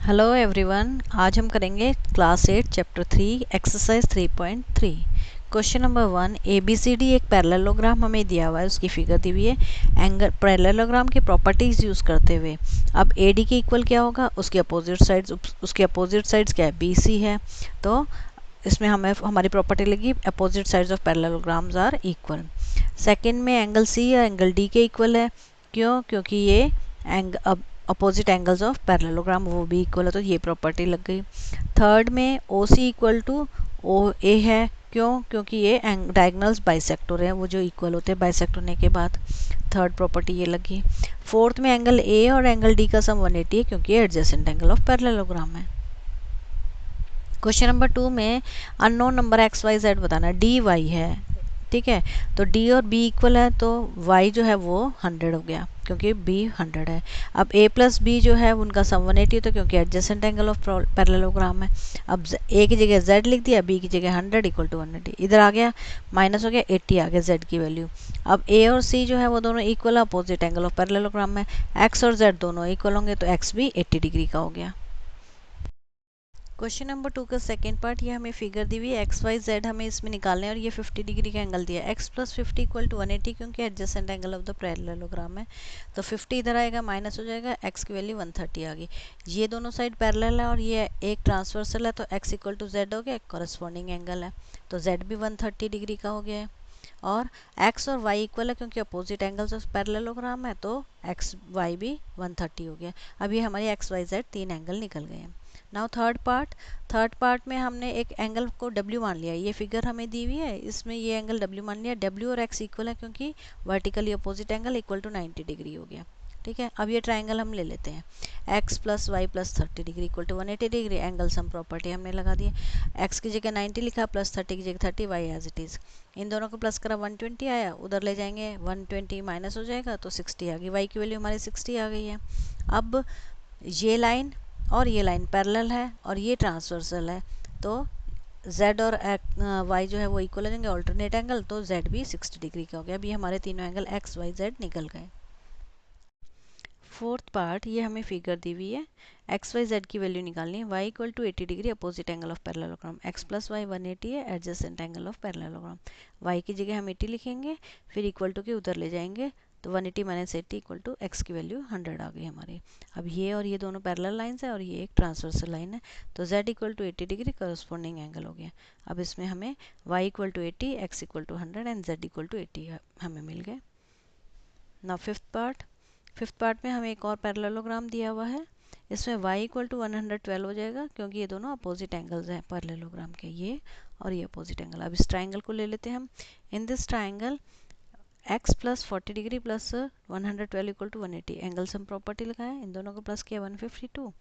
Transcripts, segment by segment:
Hello everyone, आज हम करेंगे class 8 chapter 3 exercise 3.3। Question number 1, A B C D एक पैरेललोग्राम हमें दिया हुआ है, उसकी फिगर दी हुई है। एंगल पैरेललोग्राम की प्रॉपर्टीज यूज़ करते हुए अब ए डी के इक्वल क्या होगा, उसकी अपोजिट साइड्स क्या है, बी सी है। तो इसमें हमें हमारी प्रॉपर्टी लगी opposite sides of parallelograms are equal. Second में एंगल सी या एंगल डी के इक्वल है। क्यों? क्योंकि ये अपोजिट एंगल्स ऑफ पैरेललोग्राम वो भी इक्वल है, तो ये प्रॉपर्टी लग गई। थर्ड में ओ सी इक्वल टू ओ ए है। क्यों? क्योंकि ये डायगोनल्स बाइसेक्टर हैं, वो जो इक्वल होते हैं बाइसेक्ट होने के बाद। थर्ड प्रॉपर्टी ये लगी। फोर्थ में एंगल ए और एंगल डी का सम 180 है, क्योंकि ये एडजेसेंट एंगल ऑफ पैरेललोग्राम है। क्वेश्चन नंबर 2 में unknown number X Y Z बताना, डी वाई है। ठीक है, तो डी और बी इक्वल है, तो y जो है वो 100 हो गया, क्योंकि b 100 है। अब a प्लस बी जो है उनका सम 180 तो क्योंकि एडजेसेंट एंगल ऑफ पैरेललोग्राम है। अब a की जगह z लिख दिया, b की जगह 100 इक्वल टू 180, इधर आ गया माइनस हो गया 80 आ गया z की वैल्यू। अब a और c जो है वो दोनों इक्वल है, अपोजिट एंगल ऑफ पैरेललोग्राम में। x और z दोनों इक्वल होंगे, तो x भी 80 डिग्री का हो गया। क्वेश्चन नंबर 2 का सेकेंड पार्ट, ये हमें फिगर दी हुई है, एक्स वाई जेड हमें इसमें निकालना है और ये 50 डिग्री का एंगल दिया है। एक्स प्लस 50 इक्वल टू 180, क्योंकि adjacent angle of the parallelogram है। तो 50 इधर आएगा, माइनस हो जाएगा, एक्स की वैल्यू 130 आ गई। ये दोनों साइड पैरेलल है और ये एक ट्रांसवर्सल है, तो एक्स इक्वल टू जेड हो गया, कॉरस्पॉन्डिंग एंगल है, तो जेड भी 130 डिग्री का हो गया है। और x और y इक्वल है, क्योंकि अपोजिट एंगल्स ऑफ पैरेललोग्राम है, तो x y भी 130 हो गया। अब ये हमारी x y z तीन एंगल निकल गए हैं। नाउ थर्ड पार्ट में हमने एक एंगल को w मान लिया। ये फिगर हमें दी हुई है, इसमें ये एंगल w मान लिया। w और x इक्वल है, क्योंकि vertically opposite angle equal to 90 degree हो गया। ठीक है, अब ये ट्राइंगल हम ले लेते हैं। x plus Y plus 30 degree equal to 180 degree, angle sum property हमने लगा दी। x की जगह 90 लिखा, प्लस 30 की जगह 30, y एज इट इज़। इन दोनों को प्लस करा, 120 आया, उधर ले जाएंगे 120 माइनस हो जाएगा, तो 60 आ गई। y की वैल्यू हमारी 60 आ गई है। अब ये लाइन और ये लाइन पैरेलल है और ये ट्रांसवर्सल है, तो z और y जो है वो इक्वल हो जाएंगे, ऑल्टरनेट एंगल, तो z भी 60 डिग्री का हो गया। अभी हमारे तीनों एंगल x y z निकल गए। फोर्थ पार्ट, ये हमें फिगर दी हुई है, एक्स वाई जेड की वैल्यू निकालनी है। y equal to 80 degree, opposite angle of parallelogram. x plus Y 180 है, adjacent angle of parallelogram. y की जगह हम 80 लिखेंगे, फिर इक्वल टू के उधर ले जाएंगे, तो 180 माइनस 80 इक्वल टू एक्स की वैल्यू 100 आ गई हमारी। अब ये और ये दोनों पैरेलल लाइंस है और ये एक ट्रांसवर्सल लाइन है, तो z equal to 80 degree corresponding angle हो गया। अब इसमें हमें y equal to 80, x equal to 100 and z equal to 80 हमें मिल गए। नाउ फिफ्थ पार्ट में हमें एक और पैरेललोग्राम दिया हुआ है। इसमें y इक्वल टू 112 हो जाएगा, क्योंकि ये दोनों अपोजिट एंगल्स हैं पैरेललोग्राम के, ये और ये अपोजिट एंगल। अब इस ट्राइंगल को ले लेते हैं हम। In this triangle x plus 40 degree plus 112 equal to 180, angle sum property लगाएं, इन दोनों को प्लस किया 152।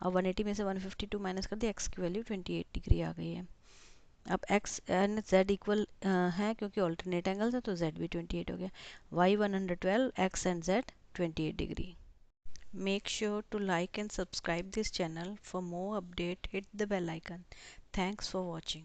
अब 180 में से 152 माइनस कर दिया, x की वैल्यू 28 डिग्री आ गई है। अब x एंड z इक्वल है, क्योंकि ऑल्टरनेट एंगल्स है, तो z भी 28 हो गया। y 112, x and z 28 degree. Make sure to like and subscribe this channel. For more update, hit the bell icon. Thanks for watching.